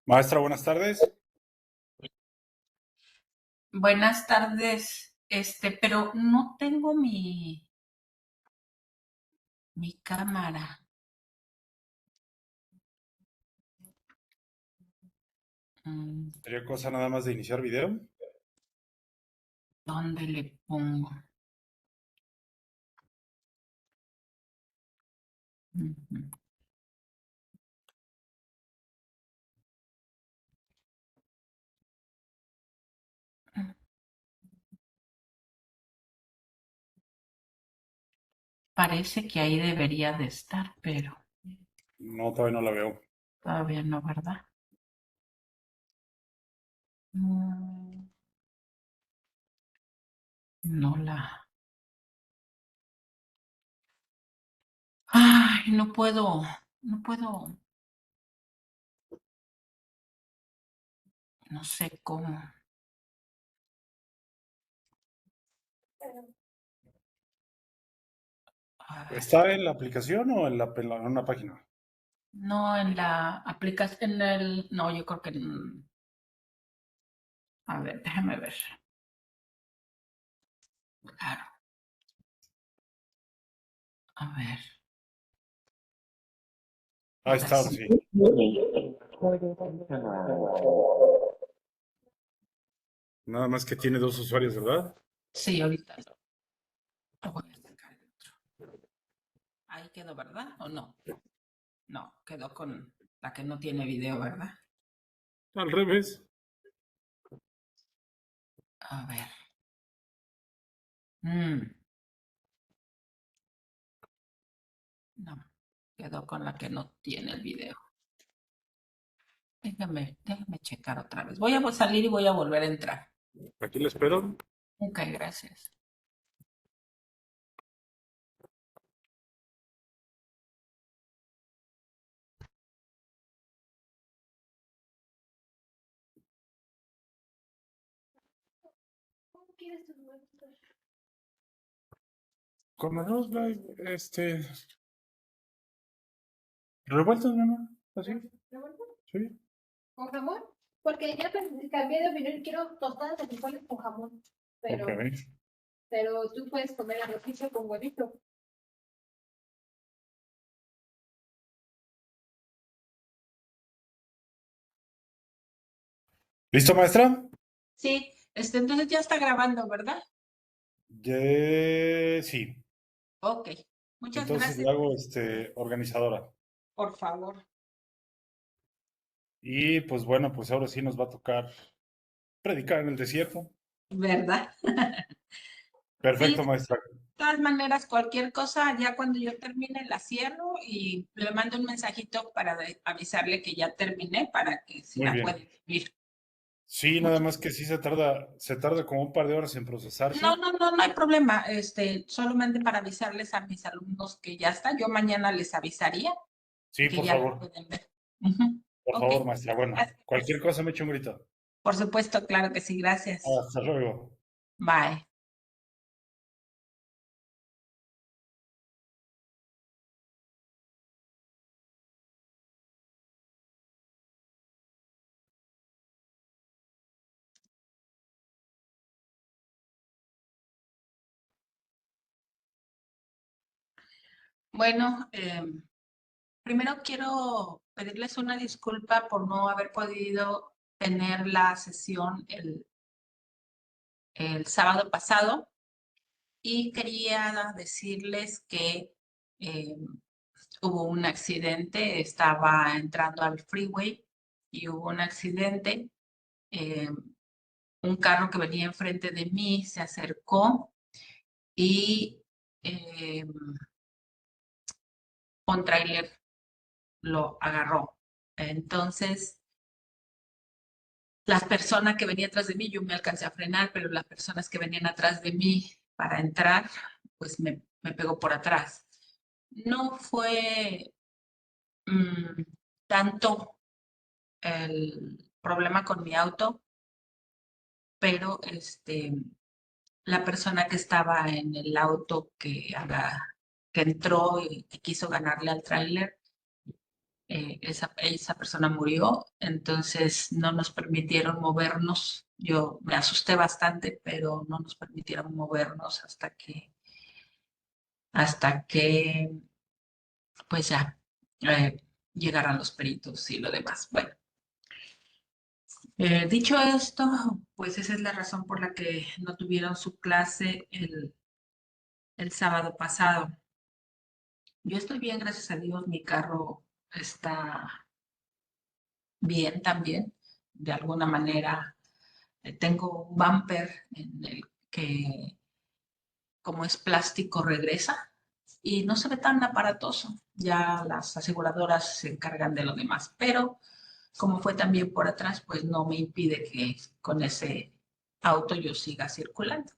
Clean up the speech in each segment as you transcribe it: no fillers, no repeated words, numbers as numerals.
Maestra, buenas tardes. Buenas tardes, pero no tengo mi cámara. ¿Sería cosa nada más de iniciar video? ¿Dónde le pongo? Ujú. Parece que ahí debería de estar, pero No, todavía no la veo. todavía no, ¿verdad? Mm, No la... Ay, no puedo, no sé cómo. A ver, ¿Está en la aplicación o en una página? no en la aplicación, no, yo creo que, a ver, déjame ver. Claro, a ver. Ahí Ahora está, ahora sí. sí. Nada más que tiene dos usuarios, ¿verdad? Sí, ahorita lo voy a sacar el otro. Ahí quedó, ¿verdad? ¿O no? No, quedó con la que no tiene video, ¿verdad? Al revés. A ver. Mm, no, quedó con la que no tiene el video. Déjame checar otra vez. Voy a salir y voy a volver a entrar. Aquí le espero. Ok, gracias. Con arroz, revueltos, mi amor. Así. Sí. ¿Con jamón? Porque ya cambié de opinión y quiero tostadas de frijoles con jamón. Ok. Pero tú puedes comer arrocito con huevito. ¿Listo, maestra? Sí, entonces ya está grabando, ¿verdad? Sí. Ok, muchas Entonces gracias, le hago organizadora. por favor. Y pues bueno, pues ahora sí nos va a tocar predicar en el desierto. ¿Verdad? Sí, Perfecto, maestra. todas maneras, cualquier cosa, ya cuando yo termine, la cierro y le mando un mensajito para avisarle que ya terminé para que si Muy la bien. puede subir. Sí, nada más que sí se tarda como un par de horas en procesarse. No hay problema. Solamente para avisarles a mis alumnos que ya está. Yo mañana les avisaría Sí, que por ya lo favor, pueden ver. Ujú. por Ok. favor, maestra. Bueno, Gracias. cualquier cosa me echa un grito. Por supuesto, claro que sí. Gracias. Hasta luego. Bye. Bueno, primero quiero pedirles una disculpa por no haber podido tener la sesión el sábado pasado y quería decirles que eh, hubo un accidente, estaba entrando al freeway y hubo un accidente. eh, un carro que venía enfrente de mí se acercó y un tráiler lo agarró. Entonces, las personas que venían atrás de mí, yo me alcancé a frenar, pero las personas que venían atrás de mí para entrar, pues me pegó por atrás. No fue mm, tanto el problema con mi auto, pero la persona que estaba en el auto que entró y que quiso ganarle al tráiler, esa persona murió, entonces no nos permitieron movernos. Yo me asusté bastante, pero no nos permitieron movernos hasta que pues ya, eh, llegaran los peritos y lo demás. Bueno, dicho esto, pues esa es la razón por la que no tuvieron su clase el sábado pasado. Yo estoy bien, gracias a Dios, mi carro está bien también. De alguna manera, tengo un bumper en el que, como es plástico, regresa y no se ve tan aparatoso. Ya las aseguradoras se encargan de lo demás, pero como fue también por atrás, pues no me impide que con ese auto yo siga circulando.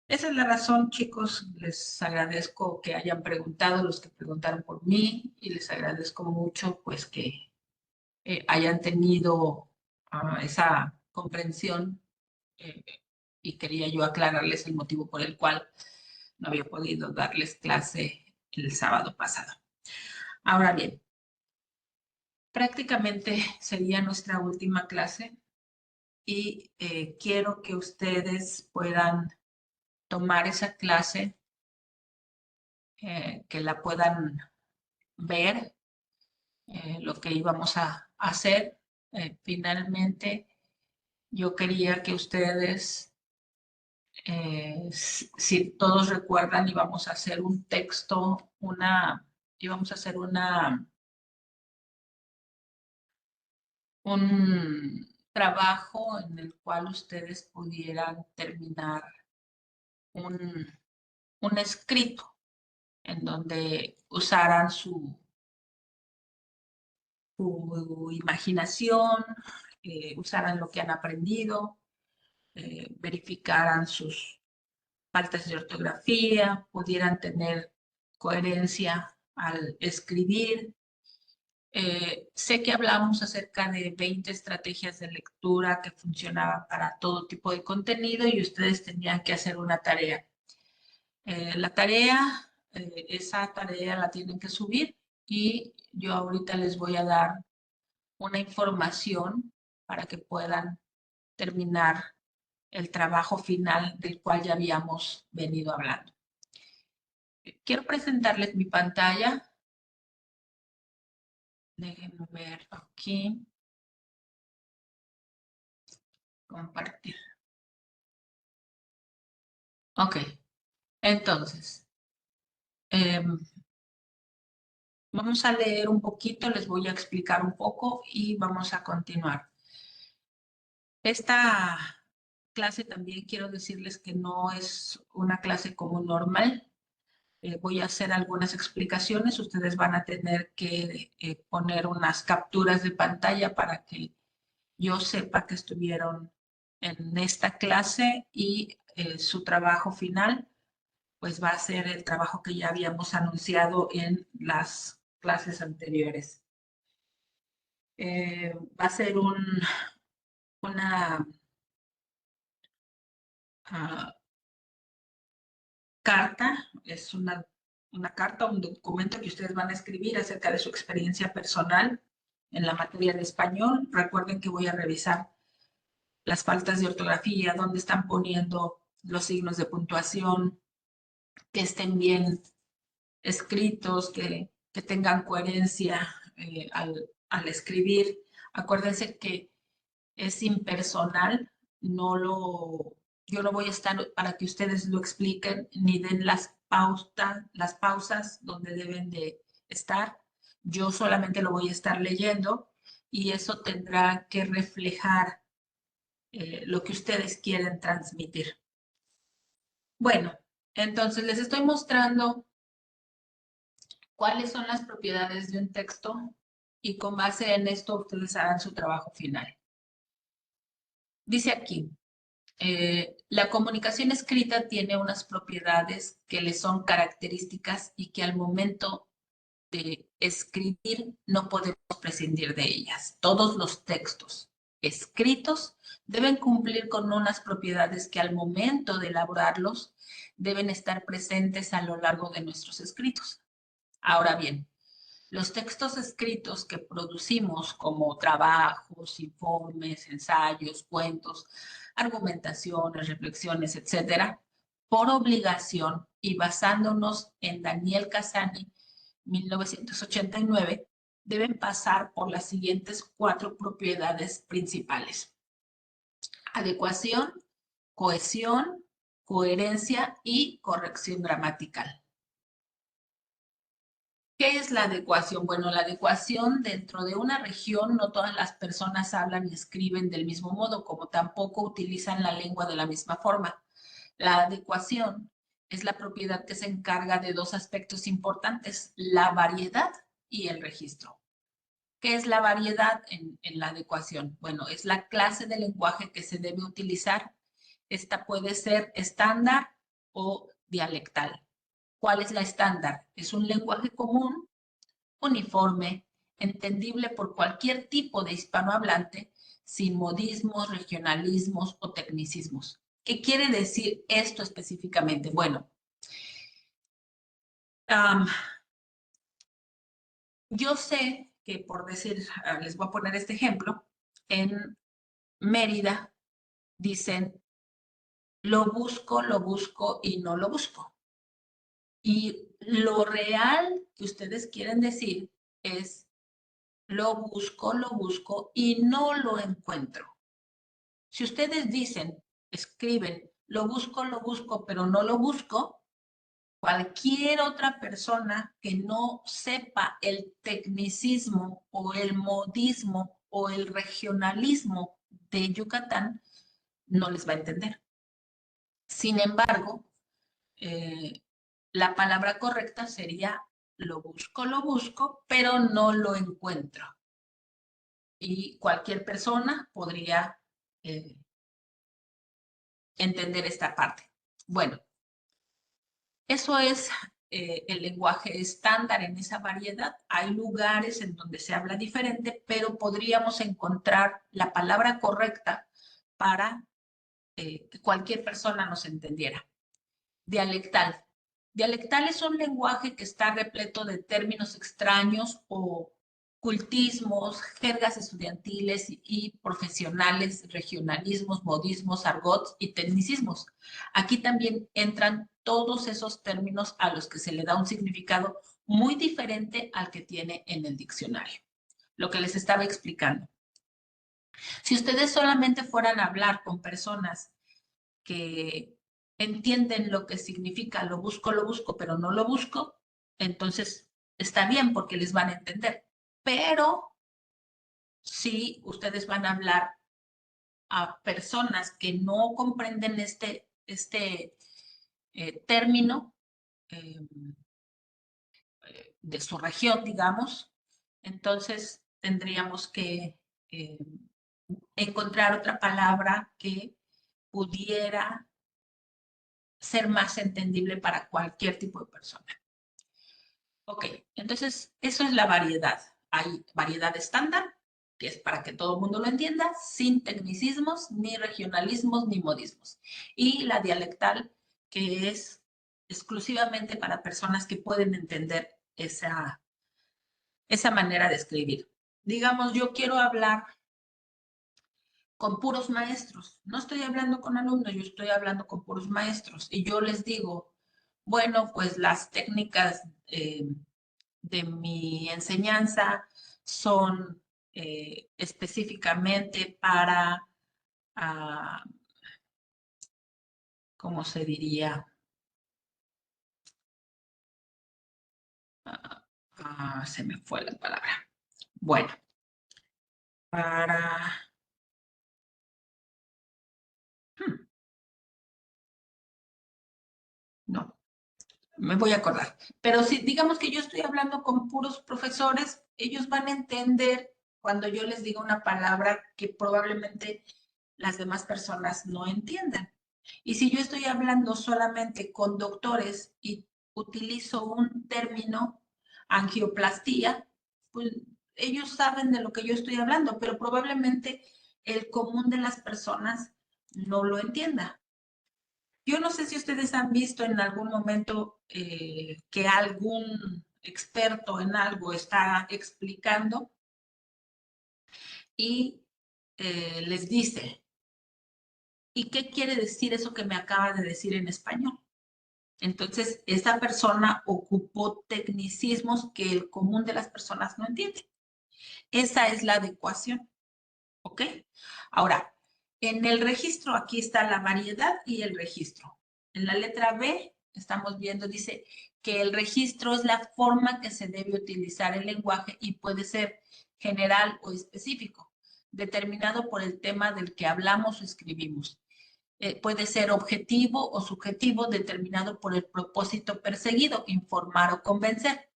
Esa es la razón, chicos. Les agradezco que hayan preguntado, los que preguntaron por mí, y les agradezco mucho, pues, que hayan tenido esa comprensión, eh, y quería yo aclararles el motivo por el cual no había podido darles clase el sábado pasado. Ahora bien, prácticamente sería nuestra última clase y quiero que ustedes puedan tomar esa clase, que la puedan ver, lo que íbamos a hacer. Finalmente, yo quería que ustedes, si todos recuerdan, íbamos a hacer un texto, íbamos a hacer un trabajo en el cual ustedes pudieran terminar un, un escrito en donde usaran su imaginación, usaran lo que han aprendido, verificaran sus faltas de ortografía, pudieran tener coherencia al escribir. Sé que hablamos acerca de 20 estrategias de lectura que funcionaban para todo tipo de contenido y ustedes tenían que hacer una tarea. Esa tarea la tienen que subir y yo ahorita les voy a dar una información para que puedan terminar el trabajo final del cual ya habíamos venido hablando. Quiero presentarles mi pantalla. Déjenme ver aquí. Compartir. Ok, entonces, vamos a leer un poquito, les voy a explicar un poco y vamos a continuar. Esta clase también quiero decirles que no es una clase como normal. Voy a hacer algunas explicaciones. Ustedes van a tener que poner unas capturas de pantalla para que yo sepa que estuvieron en esta clase y su trabajo final pues va a ser el trabajo que ya habíamos anunciado en las clases anteriores. Va a ser una carta, es una carta, un documento que ustedes van a escribir acerca de su experiencia personal en la materia de español. Recuerden que voy a revisar las faltas de ortografía, dónde están poniendo los signos de puntuación, que estén bien escritos, que tengan coherencia al escribir. Acuérdense que es impersonal, yo no voy a estar para que ustedes lo expliquen ni den las pausas donde deben de estar. Yo solamente lo voy a estar leyendo y eso tendrá que reflejar lo que ustedes quieren transmitir. Bueno, entonces les estoy mostrando cuáles son las propiedades de un texto y con base en esto ustedes harán su trabajo final. Dice aquí, la comunicación escrita tiene unas propiedades que le son características y que al momento de escribir no podemos prescindir de ellas. Todos los textos escritos deben cumplir con unas propiedades que al momento de elaborarlos deben estar presentes a lo largo de nuestros escritos. Ahora bien, los textos escritos que producimos como trabajos, informes, ensayos, cuentos, argumentaciones, reflexiones, etcétera, por obligación y basándonos en Daniel Cassani, 1989, deben pasar por las siguientes 4 propiedades principales: adecuación, cohesión, coherencia y corrección gramatical. ¿Qué es la adecuación? Bueno, la adecuación dentro de una región no todas las personas hablan y escriben del mismo modo, como tampoco utilizan la lengua de la misma forma. La adecuación es la propiedad que se encarga de 2 aspectos importantes, la variedad y el registro. ¿Qué es la variedad en la adecuación? Bueno, es la clase de lenguaje que se debe utilizar. Esta puede ser estándar o dialectal. ¿Cuál es la estándar? Es un lenguaje común, uniforme, entendible por cualquier tipo de hispanohablante, sin modismos, regionalismos o tecnicismos. ¿Qué quiere decir esto específicamente? Bueno, yo sé que, por decir, les voy a poner este ejemplo, en Mérida dicen, lo busco y no lo busco. Y lo real que ustedes quieren decir es, lo busco y no lo encuentro. Si ustedes dicen, escriben, lo busco, pero no lo busco, cualquier otra persona que no sepa el tecnicismo o el modismo o el regionalismo de Yucatán, no les va a entender. Sin embargo, la palabra correcta sería lo busco, pero no lo encuentro. Y cualquier persona podría entender esta parte. Bueno, eso es el lenguaje estándar en esa variedad. Hay lugares en donde se habla diferente, pero podríamos encontrar la palabra correcta para que cualquier persona nos entendiera. Dialectal. Dialectal es un lenguaje que está repleto de términos extraños o cultismos, jergas estudiantiles y profesionales, regionalismos, modismos, argots y tecnicismos. Aquí también entran todos esos términos a los que se le da un significado muy diferente al que tiene en el diccionario. Lo que les estaba explicando. Si ustedes solamente fueran a hablar con personas que entienden lo que significa lo busco, pero no lo busco, entonces está bien porque les van a entender. Pero si ustedes van a hablar a personas que no comprenden este término de su región, digamos, entonces tendríamos que encontrar otra palabra que pudiera ser más entendible para cualquier tipo de persona. Ok, entonces eso es la variedad. Hay variedad estándar, que es para que todo el mundo lo entienda, sin tecnicismos, ni regionalismos, ni modismos. Y la dialectal, que es exclusivamente para personas que pueden entender esa manera de escribir. Digamos, yo quiero hablar con puros maestros. No estoy hablando con alumnos, yo estoy hablando con puros maestros. Y yo les digo, bueno, pues las técnicas de mi enseñanza son específicamente para, ¿cómo se diría? Se me fue la palabra. Bueno, para... No, me voy a acordar. Pero si digamos que yo estoy hablando con puros profesores, ellos van a entender cuando yo les diga una palabra que probablemente las demás personas no entiendan. Y si yo estoy hablando solamente con doctores y utilizo un término, angioplastía, pues ellos saben de lo que yo estoy hablando, pero probablemente el común de las personas no lo entienda. Yo no sé si ustedes han visto en algún momento que algún experto en algo está explicando y les dice, ¿y qué quiere decir eso que me acaba de decir en español? Entonces, esa persona ocupó tecnicismos que el común de las personas no entiende. Esa es la adecuación, ¿ok? Ahora, en el registro, aquí está la variedad y el registro. En la letra B, estamos viendo, dice que el registro es la forma que se debe utilizar el lenguaje y puede ser general o específico, determinado por el tema del que hablamos o escribimos. Puede ser objetivo o subjetivo, determinado por el propósito perseguido, informar o convencer.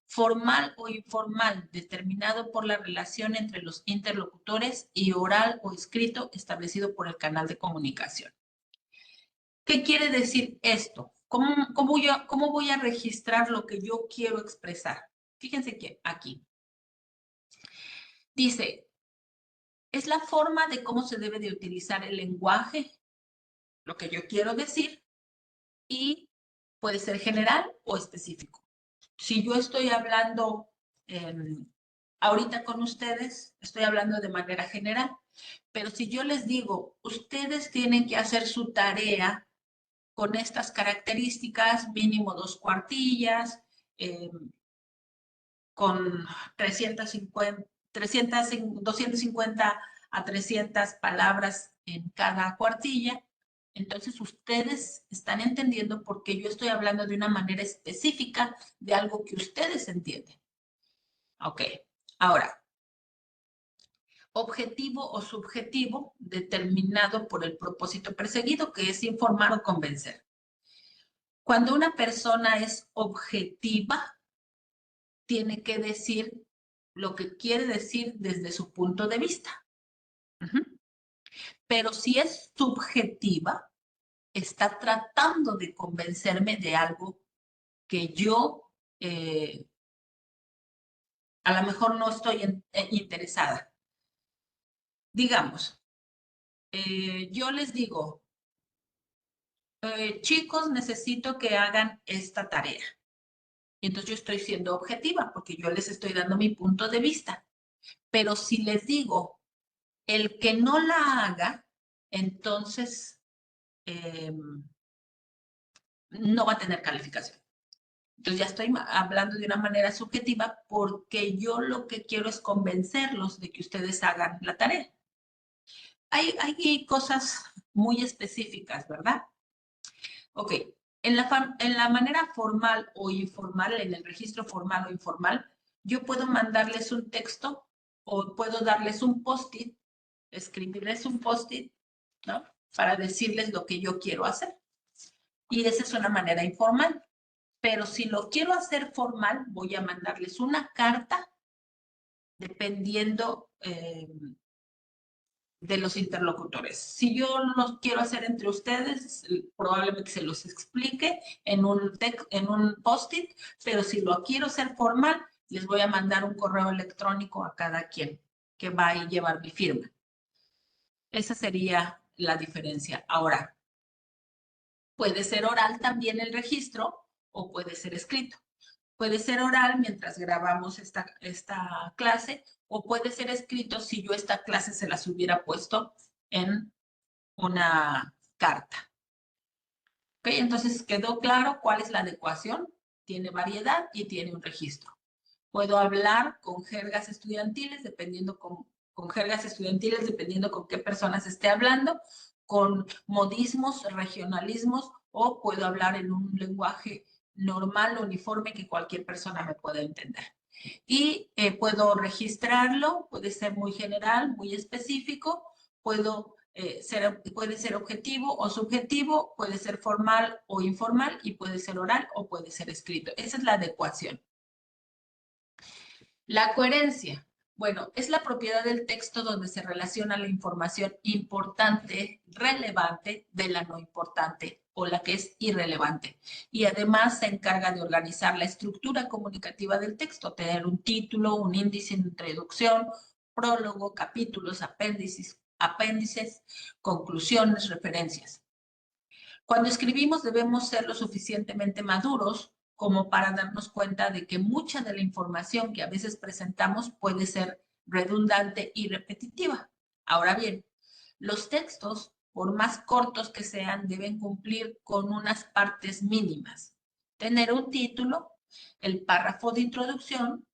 Formal o informal, determinado por la relación entre los interlocutores, y oral o escrito, establecido por el canal de comunicación. ¿Qué quiere decir esto? ¿Cómo voy a registrar lo que yo quiero expresar? Fíjense que aquí dice, es la forma de cómo se debe de utilizar el lenguaje, lo que yo quiero decir, y puede ser general o específico. Si yo estoy hablando ahorita con ustedes, estoy hablando de manera general, pero si yo les digo, ustedes tienen que hacer su tarea con estas características, mínimo 2 cuartillas, con 250 a 300 palabras en cada cuartilla, entonces ustedes están entendiendo por qué yo estoy hablando de una manera específica de algo que ustedes entienden. Ok, ahora, objetivo o subjetivo determinado por el propósito perseguido, que es informar o convencer. Cuando una persona es objetiva, tiene que decir lo que quiere decir desde su punto de vista. Pero si es subjetiva, está tratando de convencerme de algo que yo a lo mejor no estoy interesada. Digamos, yo les digo, chicos, necesito que hagan esta tarea. Y entonces yo estoy siendo objetiva porque yo les estoy dando mi punto de vista. Pero si les digo, el que no la haga, entonces no va a tener calificación. Entonces ya estoy hablando de una manera subjetiva porque yo lo que quiero es convencerlos de que ustedes hagan la tarea. Hay cosas muy específicas, ¿verdad? Ok, en la manera formal o informal, en el registro formal o informal, yo puedo mandarles un texto o puedo darles un post-it, escribirles un post-it, ¿no? Para decirles lo que yo quiero hacer. Y esa es una manera informal. Pero si lo quiero hacer formal, voy a mandarles una carta dependiendo de los interlocutores. Si yo los quiero hacer entre ustedes, probablemente se los explique en un post-it, pero si lo quiero hacer formal, les voy a mandar un correo electrónico a cada quien que va a llevar mi firma. Esa sería la diferencia. Ahora, puede ser oral también el registro o puede ser escrito. Puede ser oral mientras grabamos esta clase o puede ser escrito si yo esta clase se las hubiera puesto en una carta. ¿Ok? Entonces, ¿quedó claro cuál es la adecuación? Tiene variedad y tiene un registro. Puedo hablar con jergas estudiantiles, dependiendo con jergas estudiantiles, dependiendo con qué personas esté hablando, con modismos, regionalismos, o puedo hablar en un lenguaje normal, uniforme, que cualquier persona me pueda entender. Y puedo registrarlo, puede ser muy general, muy específico, puede ser objetivo o subjetivo, puede ser formal o informal, y puede ser oral o puede ser escrito. Esa es la adecuación. La coherencia. Bueno, es la propiedad del texto donde se relaciona la información importante, relevante, de la no importante o la que es irrelevante. Y además se encarga de organizar la estructura comunicativa del texto, tener un título, un índice de introducción, prólogo, capítulos, apéndices, conclusiones, referencias. Cuando escribimos debemos ser lo suficientemente maduros como para darnos cuenta de que mucha de la información que a veces presentamos puede ser redundante y repetitiva. Ahora bien, los textos, por más cortos que sean, deben cumplir con unas partes mínimas. Tener un título, el párrafo de introducción,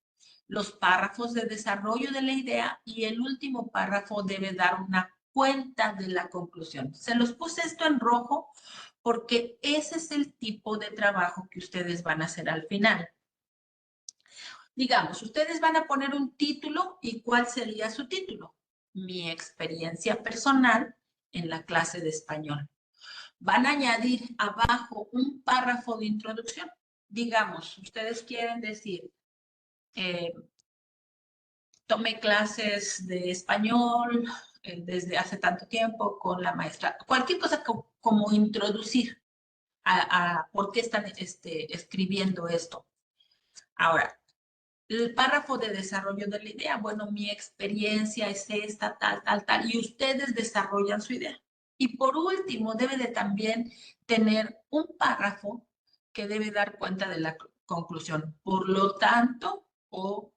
los párrafos de desarrollo de la idea y el último párrafo debe dar una cuenta de la conclusión. Se los puse esto en rojo porque ese es el tipo de trabajo que ustedes van a hacer al final. Digamos, ustedes van a poner un título, ¿y cuál sería su título? Mi experiencia personal en la clase de español. Van a añadir abajo un párrafo de introducción. Digamos, ustedes quieren decir, tomé clases de español desde hace tanto tiempo con la maestra. Cualquier cosa como introducir a por qué están escribiendo esto. Ahora, el párrafo de desarrollo de la idea. Bueno, mi experiencia es esta, tal, y ustedes desarrollan su idea. Y por último, debe de también tener un párrafo que debe dar cuenta de la conclusión. Por lo tanto, o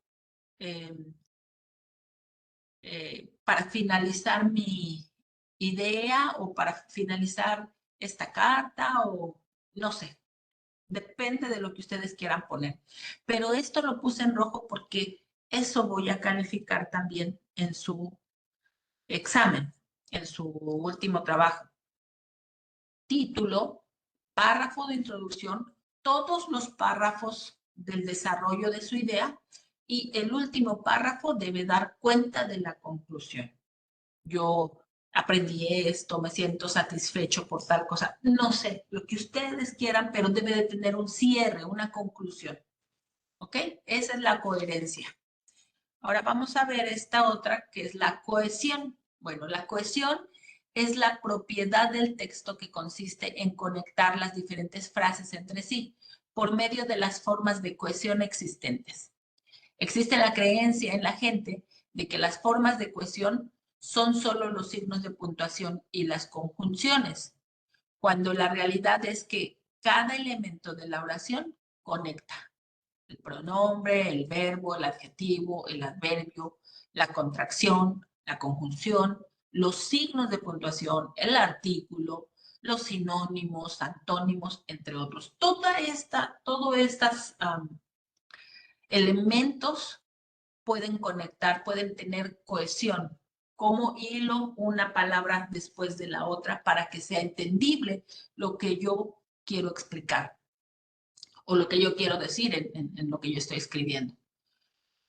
para finalizar mi idea o para finalizar esta carta o no sé, depende de lo que ustedes quieran poner. Pero esto lo puse en rojo porque eso voy a calificar también en su examen, en su último trabajo. Título, párrafo de introducción, todos los párrafos del desarrollo de su idea y el último párrafo debe dar cuenta de la conclusión. Yo aprendí esto, me siento satisfecho por tal cosa. No sé, lo que ustedes quieran, pero debe de tener un cierre, una conclusión. ¿Ok? Esa es la coherencia. Ahora vamos a ver esta otra, que es la cohesión. Bueno, la cohesión es la propiedad del texto que consiste en conectar las diferentes frases entre sí por medio de las formas de cohesión existentes. Existe la creencia en la gente de que las formas de cohesión son solo los signos de puntuación y las conjunciones, cuando la realidad es que cada elemento de la oración conecta. El pronombre, el verbo, el adjetivo, el adverbio, la contracción, la conjunción, los signos de puntuación, el artículo, los sinónimos, antónimos, entre otros. Todos estos elementos pueden conectar, pueden tener cohesión, como hilo una palabra después de la otra para que sea entendible lo que yo quiero explicar o lo que yo quiero decir en lo que yo estoy escribiendo.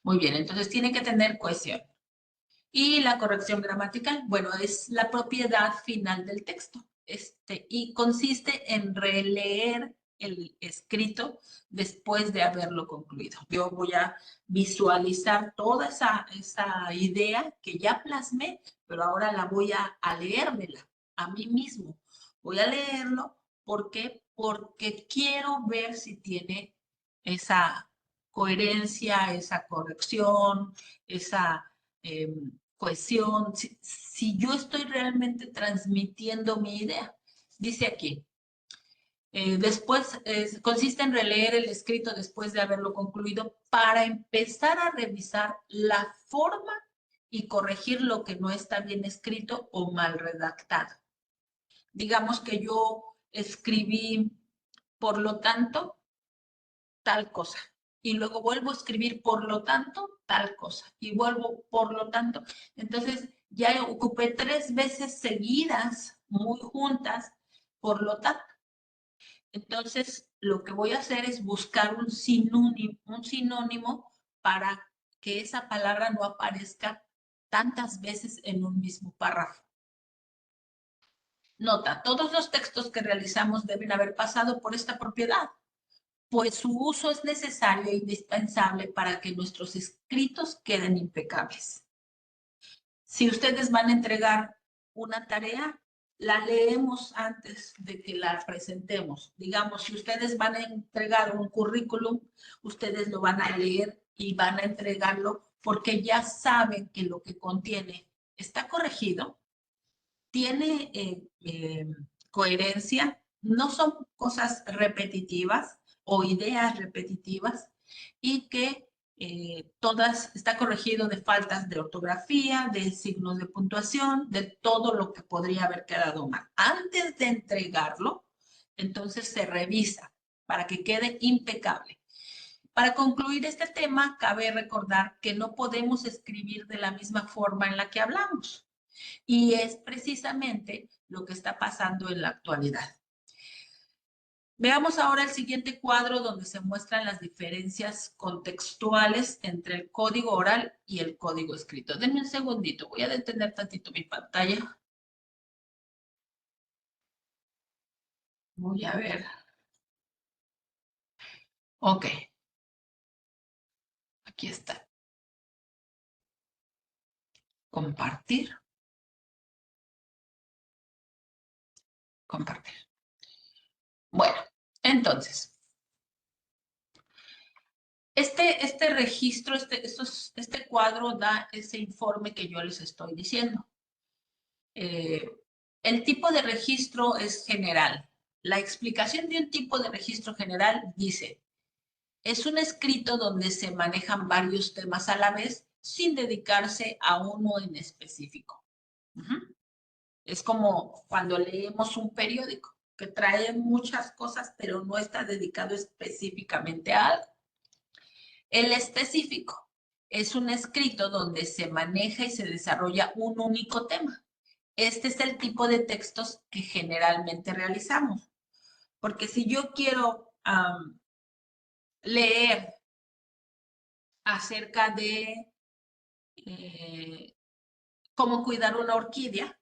Muy bien, entonces tiene que tener cohesión. Y la corrección gramatical, bueno, es la propiedad final del texto y consiste en releer el escrito después de haberlo concluido. Yo voy a visualizar toda esa idea que ya plasmé, pero ahora la voy a leérmela a mí mismo. Voy a leerlo. ¿Por qué? Porque quiero ver si tiene esa coherencia, esa corrección, esa cohesión, si yo estoy realmente transmitiendo mi idea. Dice aquí, después consiste en releer el escrito después de haberlo concluido para empezar a revisar la forma y corregir lo que no está bien escrito o mal redactado. Digamos que yo escribí, por lo tanto, tal cosa. Y luego vuelvo a escribir, por lo tanto, tal cosa. Y vuelvo, por lo tanto. Entonces, ya ocupé 3 veces seguidas, muy juntas, por lo tanto. Entonces, lo que voy a hacer es buscar un sinónimo para que esa palabra no aparezca tantas veces en un mismo párrafo. Nota, todos los textos que realizamos deben haber pasado por esta propiedad, pues su uso es necesario e indispensable para que nuestros escritos queden impecables. Si ustedes van a entregar una tarea, la leemos antes de que la presentemos. Digamos, si ustedes van a entregar un currículum, ustedes lo van a leer y van a entregarlo porque ya saben que lo que contiene está corregido, tiene coherencia, no son cosas repetitivas o ideas repetitivas y que todas está corregido de faltas de ortografía, de signos de puntuación, de todo lo que podría haber quedado mal. Antes de entregarlo, entonces se revisa para que quede impecable. Para concluir este tema, cabe recordar que no podemos escribir de la misma forma en la que hablamos. Y es precisamente lo que está pasando en la actualidad. Veamos ahora el siguiente cuadro donde se muestran las diferencias contextuales entre el código oral y el código escrito. Denme un segundito, voy a detener tantito mi pantalla. Voy a ver. Ok. Aquí está. Compartir. Compartir. Bueno, entonces, este registro, este cuadro da ese informe que yo les estoy diciendo. El tipo de registro es general. La explicación de un tipo de registro general dice, es un escrito donde se manejan varios temas a la vez sin dedicarse a uno en específico. Es como cuando leemos un periódico que trae muchas cosas, pero no está dedicado específicamente a algo. El específico es un escrito donde se maneja y se desarrolla un único tema. Este es el tipo de textos que generalmente realizamos. Porque si yo quiero leer acerca de cómo cuidar una orquídea,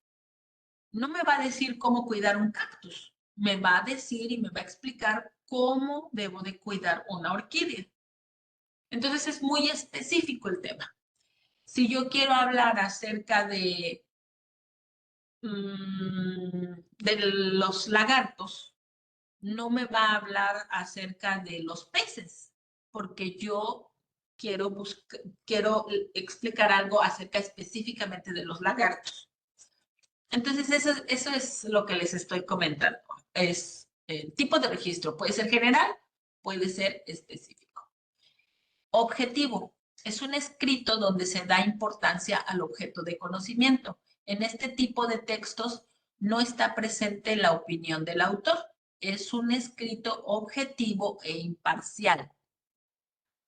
no me va a decir cómo cuidar un cactus. Me va a decir y me va a explicar cómo debo de cuidar una orquídea. Entonces es muy específico el tema. Si yo quiero hablar acerca de los lagartos, no me va a hablar acerca de los peces, porque yo quiero explicar algo acerca específicamente de los lagartos. Entonces, eso es lo que les estoy comentando. Es el tipo de registro. Puede ser general, puede ser específico. Objetivo. Es un escrito donde se da importancia al objeto de conocimiento. En este tipo de textos no está presente la opinión del autor. Es un escrito objetivo e imparcial.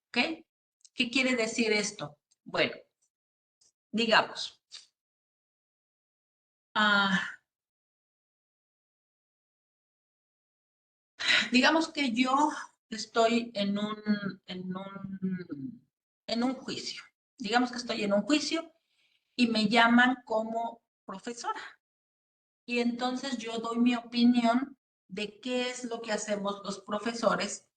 ¿Ok? ¿Qué quiere decir esto? Bueno, digamos, digamos que yo estoy en un juicio. Digamos que estoy en un juicio y me llaman como profesora. Y entonces yo doy mi opinión de qué es lo que hacemos los profesores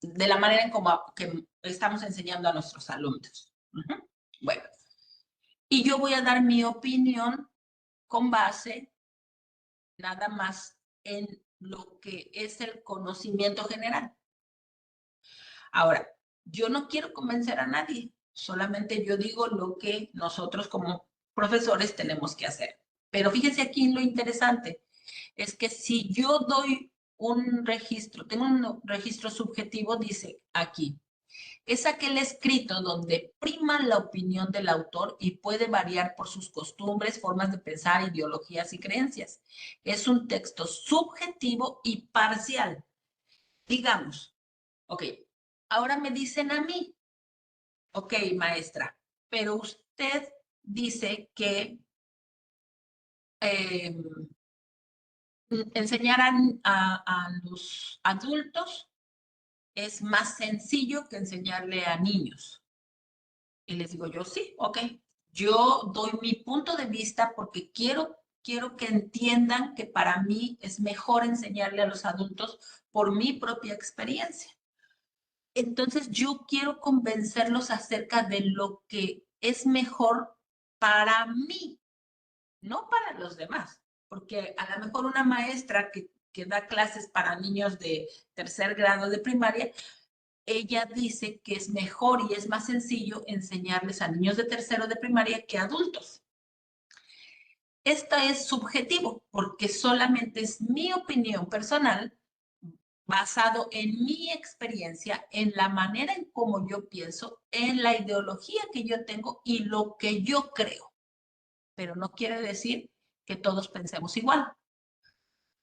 de la manera en cómo que estamos enseñando a nuestros alumnos. Bueno, y yo voy a dar mi opinión con base nada más en lo que es el conocimiento general. Ahora, yo no quiero convencer a nadie, solamente yo digo lo que nosotros como profesores tenemos que hacer. Pero fíjense aquí lo interesante, es que si yo doy un registro, tengo un registro subjetivo, dice aquí, es aquel escrito donde prima la opinión del autor y puede variar por sus costumbres, formas de pensar, ideologías y creencias. Es un texto subjetivo y parcial. Digamos, ok, ahora me dicen a mí, ok, maestra, pero usted dice que enseñar a los adultos es más sencillo que enseñarle a niños. Y les digo yo, sí, ok. Yo doy mi punto de vista porque quiero que entiendan que para mí es mejor enseñarle a los adultos por mi propia experiencia. Entonces yo quiero convencerlos acerca de lo que es mejor para mí, no para los demás. Porque a lo mejor una maestra que da clases para niños de tercer grado de primaria, ella dice que es mejor y es más sencillo enseñarles a niños de tercero de primaria que a adultos. Esto es subjetivo porque solamente es mi opinión personal basado en mi experiencia, en la manera en cómo yo pienso, en la ideología que yo tengo y lo que yo creo. Pero no quiere decir que todos pensemos igual.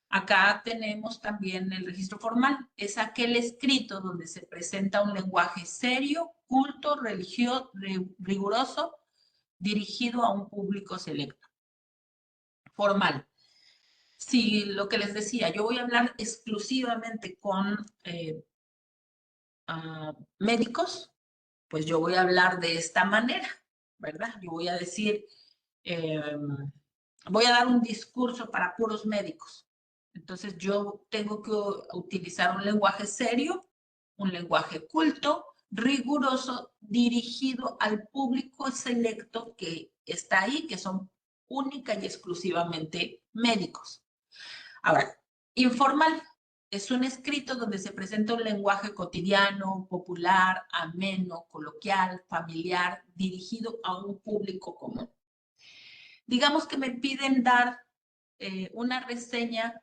Acá tenemos también el registro formal. Es aquel escrito donde se presenta un lenguaje serio, culto, religioso, riguroso, dirigido a un público selecto. Formal. Si lo que les decía, yo voy a hablar exclusivamente con médicos, pues yo voy a hablar de esta manera, ¿verdad? Yo voy a decir, voy a dar un discurso para puros médicos. Entonces yo tengo que utilizar un lenguaje serio, un lenguaje culto, riguroso, dirigido al público selecto que está ahí, que son única y exclusivamente médicos. Ahora, informal es un escrito donde se presenta un lenguaje cotidiano, popular, ameno, coloquial, familiar, dirigido a un público común. Digamos que me piden dar una reseña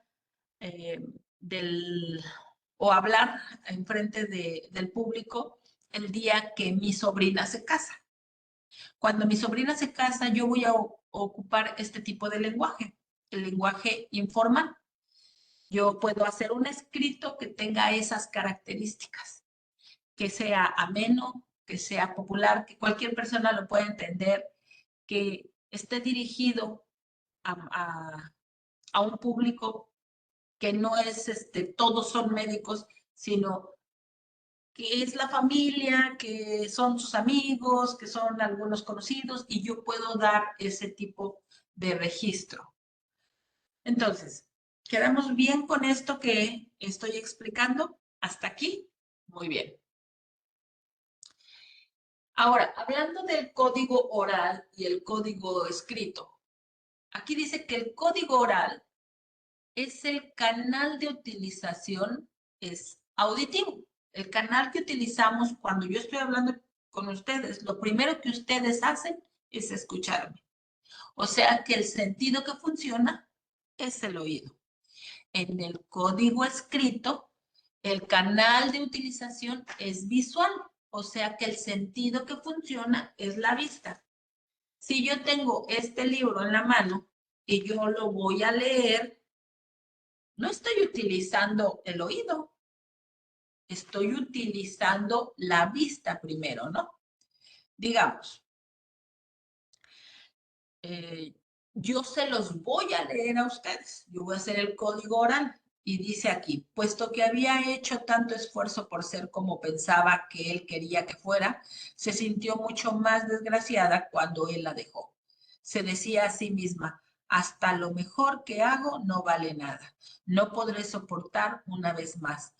o hablar en frente del público el día que mi sobrina se casa. Cuando mi sobrina se casa, yo voy a ocupar este tipo de lenguaje, el lenguaje informal. Yo puedo hacer un escrito que tenga esas características, que sea ameno, que sea popular, que cualquier persona lo pueda entender, que esté dirigido a un público que no es, todos son médicos, sino que es la familia, que son sus amigos, que son algunos conocidos, y yo puedo dar ese tipo de registro. Entonces, ¿quedamos bien con esto que estoy explicando? ¿Hasta aquí? Muy bien. Ahora, hablando del código oral y el código escrito, aquí dice que el código oral es el canal de utilización, es auditivo. El canal que utilizamos cuando yo estoy hablando con ustedes, lo primero que ustedes hacen es escucharme. O sea que el sentido que funciona es el oído. En el código escrito, el canal de utilización es visual, o sea que el sentido que funciona es la vista. Si yo tengo este libro en la mano y yo lo voy a leer, no estoy utilizando el oído, estoy utilizando la vista primero, ¿no? Digamos, yo se los voy a leer a ustedes. Yo voy a hacer el código oral y dice aquí, puesto que había hecho tanto esfuerzo por ser como pensaba que él quería que fuera, se sintió mucho más desgraciada cuando él la dejó. Se decía a sí misma, Hasta lo mejor que hago no vale nada. No podré soportar una vez más.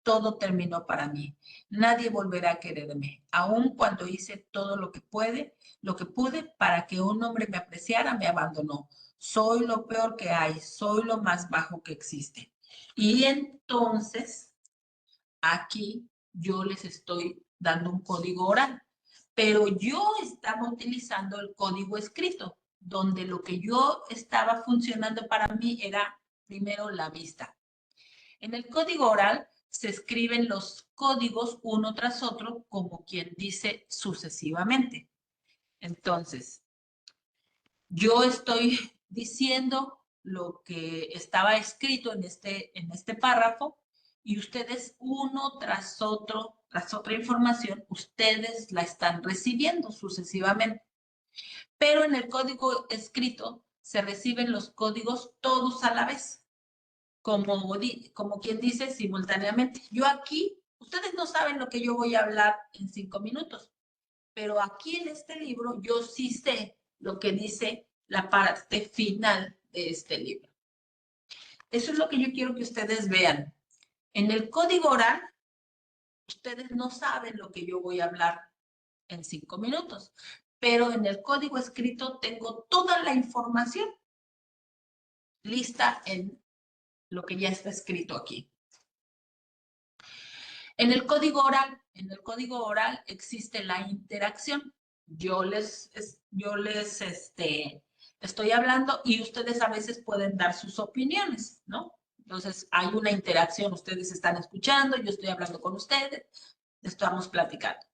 Todo terminó para mí. Nadie volverá a quererme. Aun cuando hice todo lo que pude para que un hombre me apreciara, me abandonó. Soy lo peor que hay, soy lo más bajo que existe. Y entonces, aquí yo les estoy dando un código oral, pero yo estaba utilizando el código escrito, donde lo que yo estaba funcionando para mí era primero la vista. En el código oral se escriben los códigos uno tras otro, como quien dice sucesivamente. Entonces, yo estoy diciendo lo que estaba escrito en este párrafo y ustedes uno tras otra información, ustedes la están recibiendo sucesivamente. Pero en el código escrito se reciben los códigos todos a la vez, como quien dice simultáneamente. Yo aquí, ustedes no saben lo que yo voy a hablar en 5 minutos, pero aquí en este libro yo sí sé lo que dice la parte final de este libro. Eso es lo que yo quiero que ustedes vean. En el código oral, ustedes no saben lo que yo voy a hablar en 5 minutos, pero en el código escrito tengo toda la información lista en lo que ya está escrito aquí. En el código oral existe la interacción. Yo les estoy hablando y ustedes a veces pueden dar sus opiniones, ¿no? Entonces hay una interacción, ustedes están escuchando, yo estoy hablando con ustedes, estamos platicando.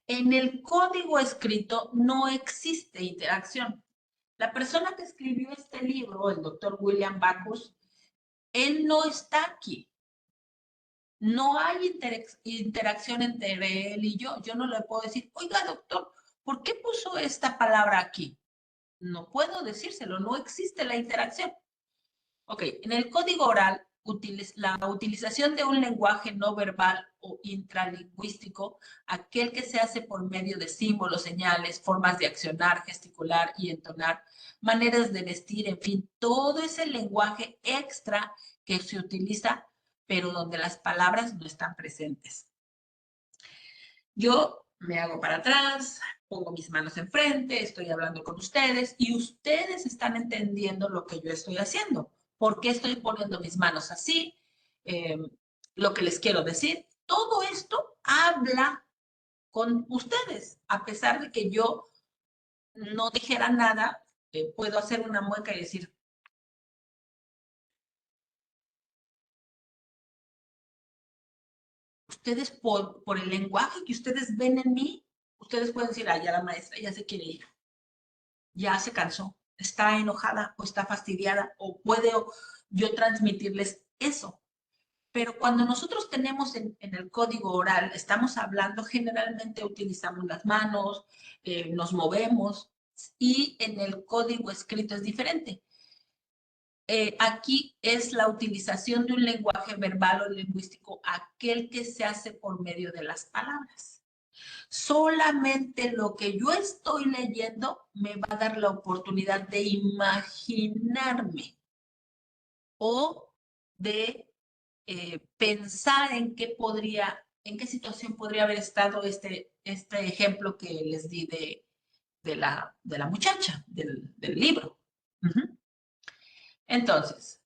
En el código escrito no existe interacción. La persona que escribió este libro, el doctor William Backus, él no está aquí. No hay interacción entre él y yo. Yo no le puedo decir, oiga, doctor, ¿por qué puso esta palabra aquí? No puedo decírselo, no existe la interacción. Ok, en el código oral, la utilización de un lenguaje no verbal o intralingüístico, aquel que se hace por medio de símbolos, señales, formas de accionar, gesticular y entonar, maneras de vestir, en fin, todo ese lenguaje extra que se utiliza, pero donde las palabras no están presentes. Yo me hago para atrás, pongo mis manos enfrente, estoy hablando con ustedes y ustedes están entendiendo lo que yo estoy haciendo. ¿Por qué estoy poniendo mis manos así? Lo que les quiero decir. Todo esto habla con ustedes. A pesar de que yo no dijera nada, puedo hacer una mueca y decir, ustedes por el lenguaje que ustedes ven en mí, ustedes pueden decir, ya la maestra ya se quiere ir, ya se cansó, está enojada o está fastidiada o puedo yo transmitirles eso. Pero cuando nosotros tenemos en el código oral, estamos hablando, generalmente utilizamos las manos, nos movemos y en el código escrito es diferente. Aquí es la utilización de un lenguaje verbal o lingüístico, aquel que se hace por medio de las palabras. Solamente lo que yo estoy leyendo me va a dar la oportunidad de imaginarme o de pensar en qué situación podría haber estado este ejemplo que les di de la muchacha, del libro. Entonces,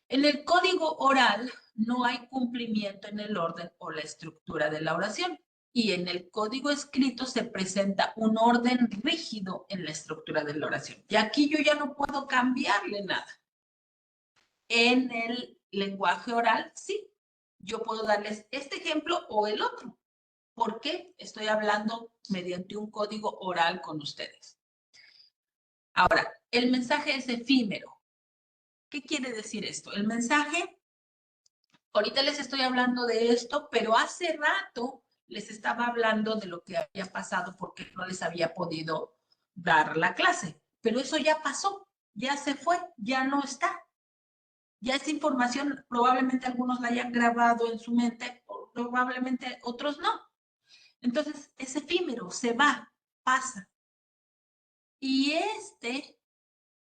en el código oral no hay cumplimiento en el orden o la estructura de la oración. Y en el código escrito se presenta un orden rígido en la estructura de la oración. Y aquí yo ya no puedo cambiarle nada. En el lenguaje oral, sí. Yo puedo darles este ejemplo o el otro. ¿Por qué? Estoy hablando mediante un código oral con ustedes. Ahora, el mensaje es efímero. ¿Qué quiere decir esto? El mensaje, ahorita les estoy hablando de esto, pero hace rato les estaba hablando de lo que había pasado porque no les había podido dar la clase. Pero eso ya pasó, ya se fue, ya no está. Ya esa información probablemente algunos la hayan grabado en su mente, o probablemente otros no. Entonces es efímero, se va, pasa. Y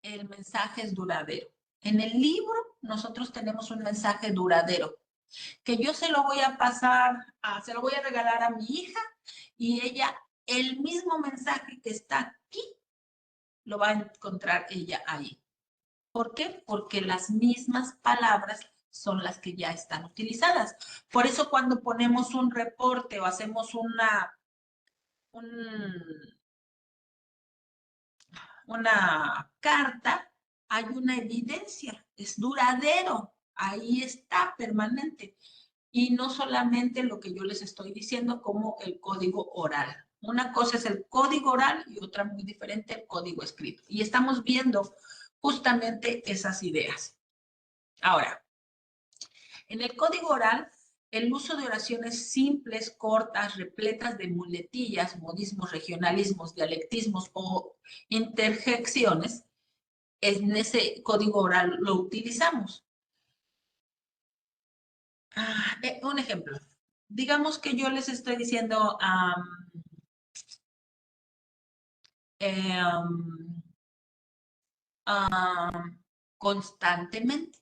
el mensaje es duradero. En el libro nosotros tenemos un mensaje duradero, que yo se lo voy a pasar, se lo voy a regalar a mi hija y ella, el mismo mensaje que está aquí, lo va a encontrar ella ahí. ¿Por qué? Porque las mismas palabras son las que ya están utilizadas. Por eso cuando ponemos un reporte o hacemos una carta, hay una evidencia, es duradero, ahí está, permanente. Y no solamente lo que yo les estoy diciendo como el código oral. Una cosa es el código oral y otra muy diferente el código escrito. Y estamos viendo justamente esas ideas. Ahora, en el código oral, el uso de oraciones simples, cortas, repletas de muletillas, modismos, regionalismos, dialectismos o interjecciones, en ese código oral lo utilizamos. Un ejemplo. Digamos que yo les estoy diciendo constantemente.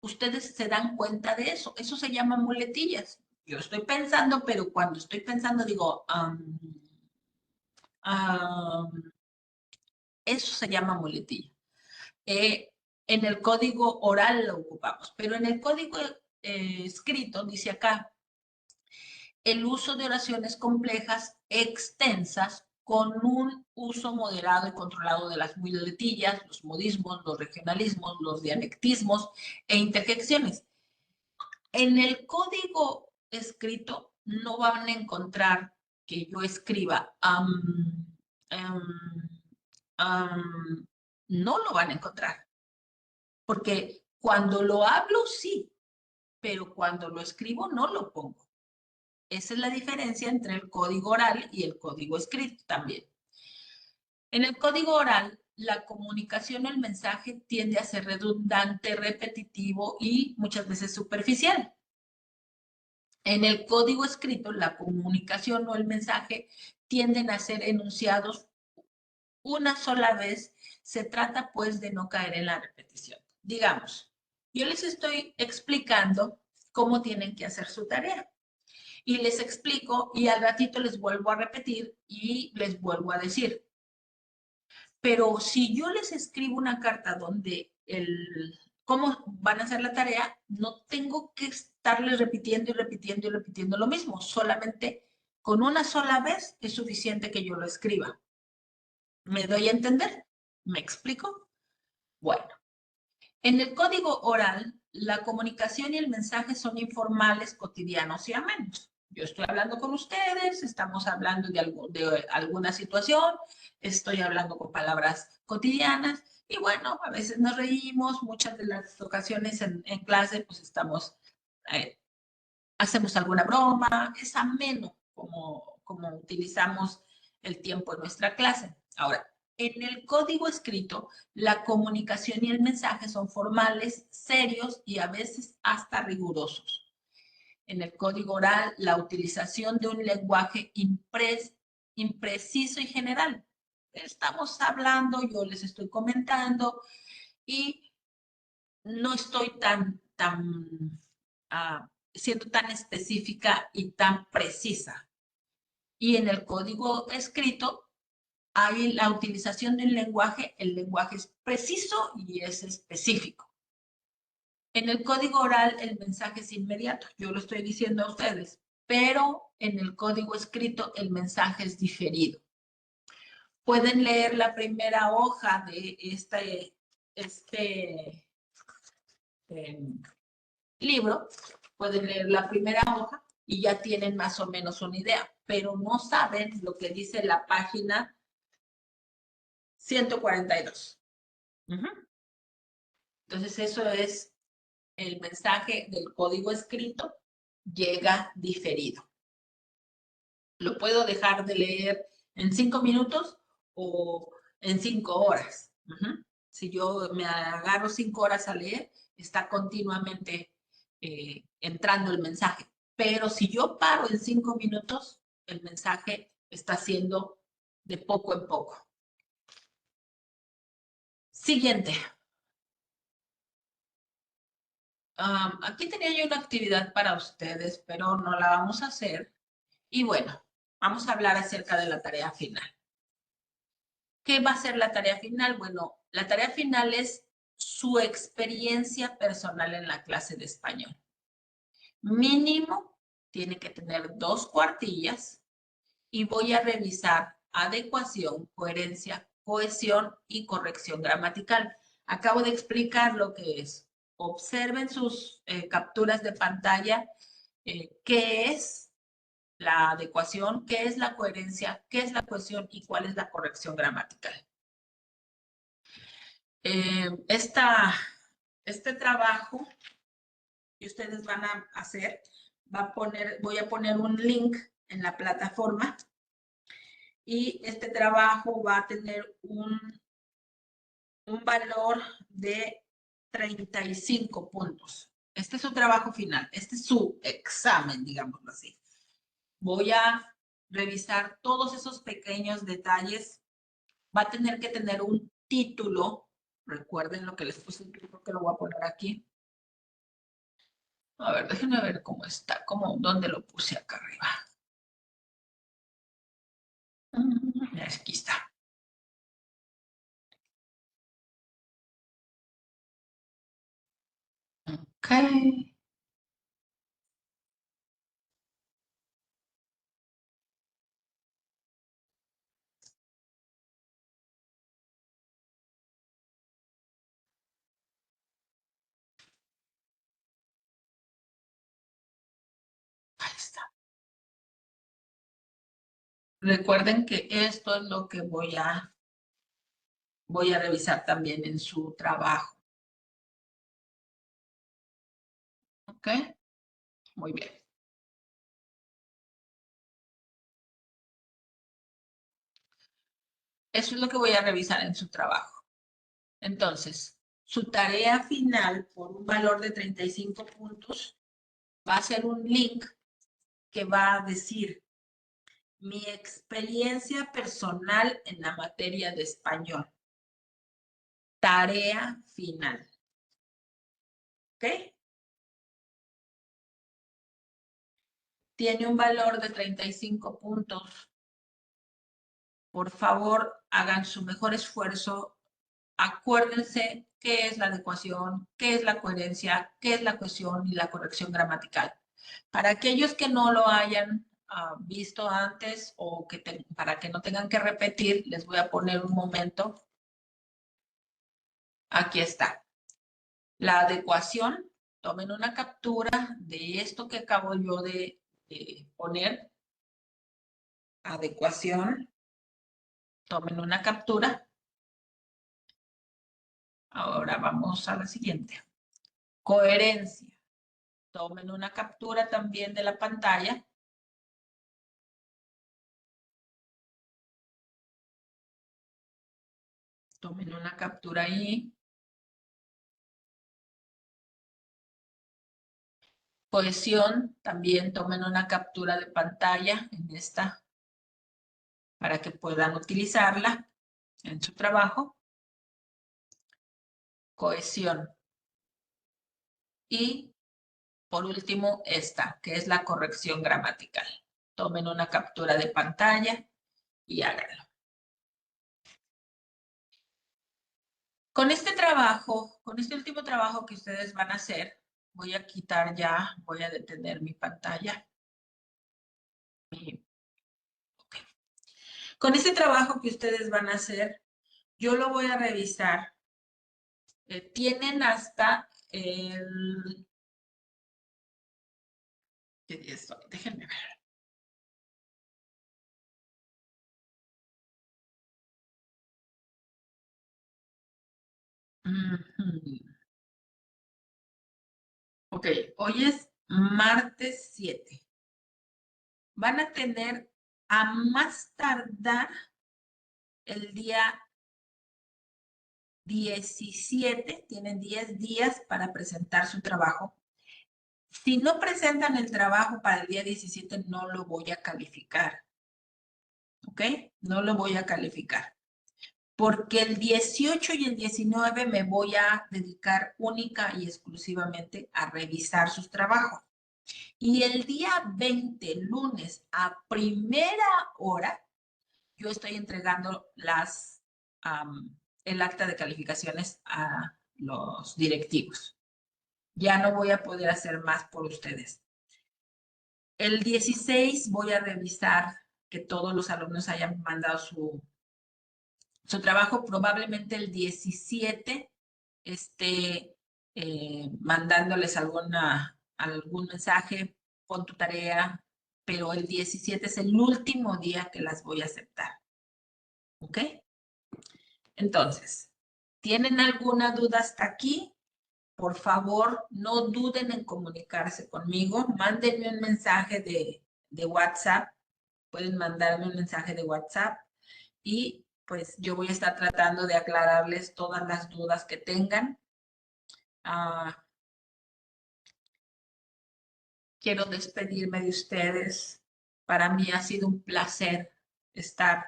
Ustedes se dan cuenta de eso. Eso se llama muletillas. Yo estoy pensando, pero cuando estoy pensando digo, eso se llama muletilla. En el código oral lo ocupamos, pero en el código escrito dice acá, el uso de oraciones complejas extensas con un uso moderado y controlado de las muletillas, los modismos, los regionalismos, los dialectismos e interjecciones. En el código escrito no van a encontrar que yo escriba no lo van a encontrar, porque cuando lo hablo sí, pero cuando lo escribo no lo pongo. Esa es la diferencia entre el código oral y el código escrito también. En el código oral, la comunicación o el mensaje tiende a ser redundante, repetitivo y muchas veces superficial. En el código escrito, la comunicación o el mensaje tienden a ser enunciados una sola vez. Se trata pues de no caer en la repetición. Digamos, yo les estoy explicando cómo tienen que hacer su tarea. Y les explico y al ratito les vuelvo a repetir y les vuelvo a decir. Pero si yo les escribo una carta donde cómo van a hacer la tarea, no tengo que estarles repitiendo y repitiendo y repitiendo lo mismo. Solamente con una sola vez es suficiente que yo lo escriba. ¿Me doy a entender? ¿Me explico? Bueno, en el código oral, la comunicación y el mensaje son informales, cotidianos y amenos. Yo estoy hablando con ustedes, estamos hablando de alguna situación, estoy hablando con palabras cotidianas y bueno, a veces nos reímos, muchas de las ocasiones en clase pues hacemos alguna broma, es ameno como utilizamos el tiempo en nuestra clase. Ahora, en el código escrito, la comunicación y el mensaje son formales, serios y a veces hasta rigurosos. En el código oral, la utilización de un lenguaje impreciso y general. Estamos hablando, yo les estoy comentando y no estoy siendo tan específica y tan precisa. Y en el código escrito hay la utilización del lenguaje, el lenguaje es preciso y es específico. En el código oral el mensaje es inmediato, yo lo estoy diciendo a ustedes, pero en el código escrito el mensaje es diferido. Pueden leer la primera hoja de este libro, pueden leer la primera hoja y ya tienen más o menos una idea, pero no saben lo que dice la página 142. Entonces, eso es el mensaje del código escrito, llega diferido. Lo puedo dejar de leer en 5 minutos o en 5 horas. Si yo me agarro 5 horas a leer, está continuamente entrando el mensaje. Pero si yo paro en 5 minutos, el mensaje está siendo de poco en poco. Siguiente. Aquí tenía yo una actividad para ustedes, pero no la vamos a hacer. Y bueno, vamos a hablar acerca de la tarea final. ¿Qué va a ser la tarea final? Bueno, la tarea final es su experiencia personal en la clase de español. Mínimo tiene que tener 2 cuartillas y voy a revisar adecuación, coherencia, cohesión y corrección gramatical. Acabo de explicar lo que es. Observen sus capturas de pantalla, qué es la adecuación, qué es la coherencia, qué es la cohesión y cuál es la corrección gramatical. Este trabajo que ustedes van a hacer, voy a poner un link en la plataforma y este trabajo va a tener un valor de 35 puntos. Este es su trabajo final, este es su examen, digámoslo así. Voy a revisar todos esos pequeños detalles. Va a tener que tener un título. Recuerden lo que les puse, creo que lo voy a poner aquí. A ver, déjenme ver cómo está, dónde lo puse acá arriba. Aquí está. Ok. Ahí está. Recuerden que esto es lo que voy a revisar también en su trabajo. ¿Ok? Muy bien. Eso es lo que voy a revisar en su trabajo. Entonces, su tarea final por un valor de 35 puntos va a ser un link que va a decir mi experiencia personal en la materia de español. Tarea final. ¿Ok? Tiene un valor de 35 puntos. Por favor, hagan su mejor esfuerzo. Acuérdense qué es la adecuación, qué es la coherencia, qué es la cohesión y la corrección gramatical. Para aquellos que no lo hayan visto antes o para que no tengan que repetir, les voy a poner un momento. Aquí está. La adecuación, tomen una captura de esto que acabo yo de poner. Adecuación, tomen una captura. Ahora vamos a la siguiente. Coherencia. Tomen una captura también de la pantalla. Tomen una captura ahí. Cohesión, también tomen una captura de pantalla en esta para que puedan utilizarla en su trabajo. Cohesión. Y por último, esta, que es la corrección gramatical. Tomen una captura de pantalla y háganlo. Con este trabajo, con este último trabajo que ustedes van a hacer, voy a quitar ya, voy a detener mi pantalla. Okay. Con este trabajo que ustedes van a hacer, yo lo voy a revisar. Tienen hasta el... ¿Qué día estoy? Déjenme ver. Ok, hoy es martes 7. Van a tener a más tardar el día 17, tienen 10 días para presentar su trabajo. Si no presentan el trabajo para el día 17, no lo voy a calificar. ¿Ok? No lo voy a calificar. porque el 18 y el 19 me voy a dedicar única y exclusivamente a revisar sus trabajos. Y el día 20, lunes, a primera hora, yo estoy entregando el acta de calificaciones a los directivos. Ya no voy a poder hacer más por ustedes. El 16 voy a revisar que todos los alumnos hayan mandado su trabajo. Probablemente el 17 esté mandándoles algún mensaje, pon tu tarea, pero el 17 es el último día que las voy a aceptar. ¿Ok? Entonces, ¿tienen alguna duda hasta aquí? Por favor, no duden en comunicarse conmigo. Mándenme un mensaje de WhatsApp. Pueden mandarme un mensaje de WhatsApp y pues yo voy a estar tratando de aclararles todas las dudas que tengan. Quiero despedirme de ustedes. Para mí ha sido un placer estar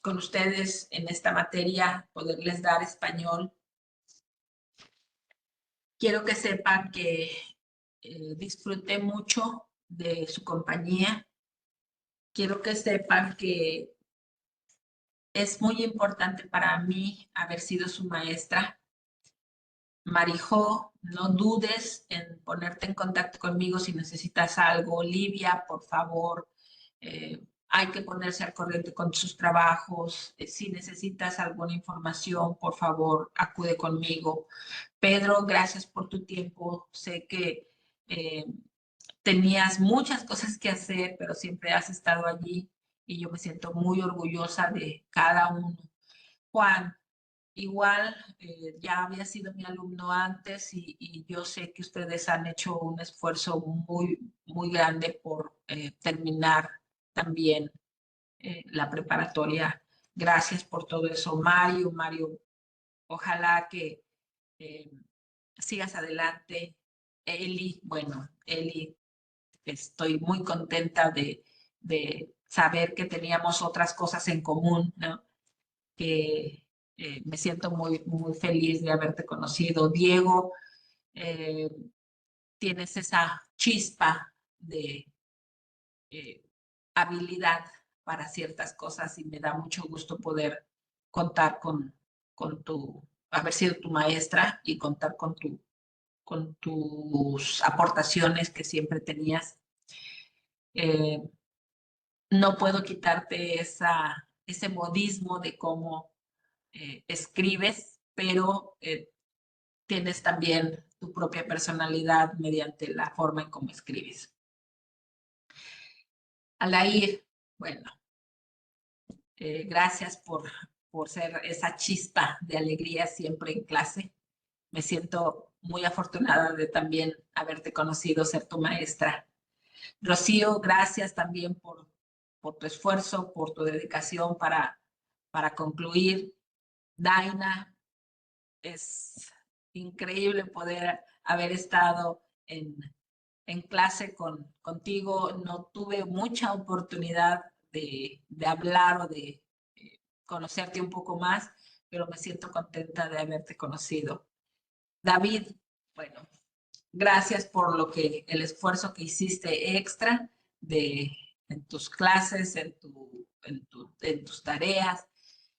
con ustedes en esta materia, poderles dar español. Quiero que sepan que disfruté mucho de su compañía. Quiero que sepan que es muy importante para mí haber sido su maestra. Marijó, no dudes en ponerte en contacto conmigo si necesitas algo. Olivia, por favor, hay que ponerse al corriente con sus trabajos. Si necesitas alguna información, por favor, acude conmigo. Pedro, gracias por tu tiempo. Sé que tenías muchas cosas que hacer, pero siempre has estado allí y yo me siento muy orgullosa de cada uno. Juan, igual ya había sido mi alumno antes y yo sé que ustedes han hecho un esfuerzo muy, muy grande por terminar también la preparatoria. Gracias por todo eso, Mario. Mario, ojalá que sigas adelante. Eli, bueno, Eli, estoy muy contenta de saber que teníamos otras cosas en común, ¿no? Que me siento muy, muy feliz de haberte conocido. Diego, eh, tienes esa chispa de habilidad para ciertas cosas y me da mucho gusto poder contar haber sido tu maestra y contar con tus aportaciones que siempre tenías. No puedo quitarte ese modismo de cómo escribes, pero tienes también tu propia personalidad mediante la forma en cómo escribes. Alair, bueno, gracias por ser esa chispa de alegría siempre en clase. Me siento muy afortunada de también haberte conocido, ser tu maestra. Rocío, gracias también por tu esfuerzo, por tu dedicación para concluir. Daina, es increíble poder haber estado en clase contigo. No tuve mucha oportunidad de hablar o de conocerte un poco más, pero me siento contenta de haberte conocido. David, bueno, gracias por el esfuerzo que hiciste extra en tus clases, en tus tareas.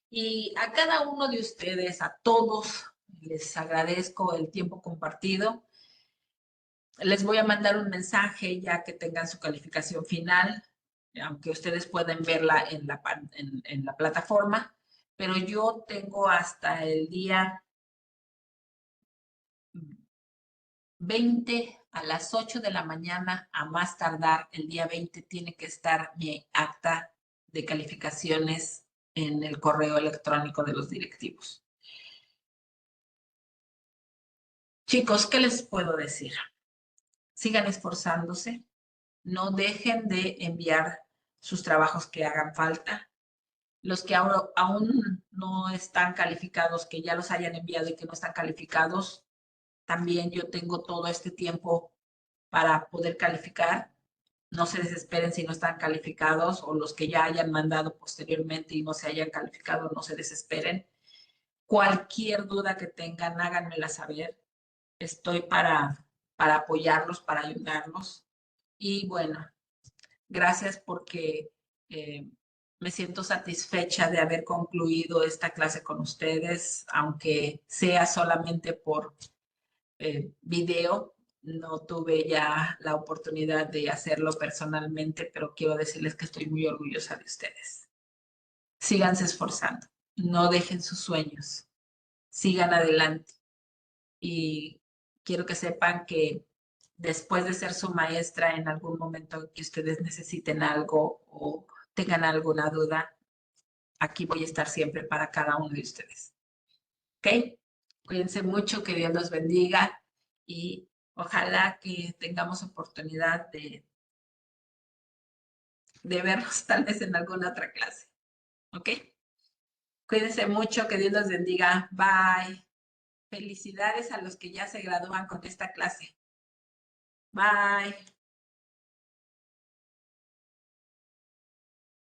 Y a cada uno de ustedes, a todos, les agradezco el tiempo compartido. Les voy a mandar un mensaje ya que tengan su calificación final, aunque ustedes pueden verla en la plataforma, pero yo tengo hasta el día 20 a las 8 de la mañana, a más tardar el día 20, tiene que estar mi acta de calificaciones en el correo electrónico de los directivos. Chicos, ¿qué les puedo decir? Sigan esforzándose, no dejen de enviar sus trabajos que hagan falta. Los que aún no están calificados, que ya los hayan enviado y que no están calificados, también yo tengo todo este tiempo para poder calificar. No se desesperen si no están calificados o los que ya hayan mandado posteriormente y no se hayan calificado, no se desesperen. Cualquier duda que tengan, háganmela saber. Estoy para apoyarlos, para ayudarlos. Y bueno, gracias porque me siento satisfecha de haber concluido esta clase con ustedes, aunque sea solamente por video. No tuve ya la oportunidad de hacerlo personalmente, pero quiero decirles que estoy muy orgullosa de ustedes. Síganse esforzando, no dejen sus sueños, sigan adelante. Y quiero que sepan que después de ser su maestra, en algún momento que ustedes necesiten algo o tengan alguna duda, aquí voy a estar siempre para cada uno de ustedes. ¿Ok? Cuídense mucho, que Dios los bendiga y ojalá que tengamos oportunidad de vernos tal vez en alguna otra clase. ¿Ok? Cuídense mucho, que Dios los bendiga. Bye. Felicidades a los que ya se gradúan con esta clase. Bye.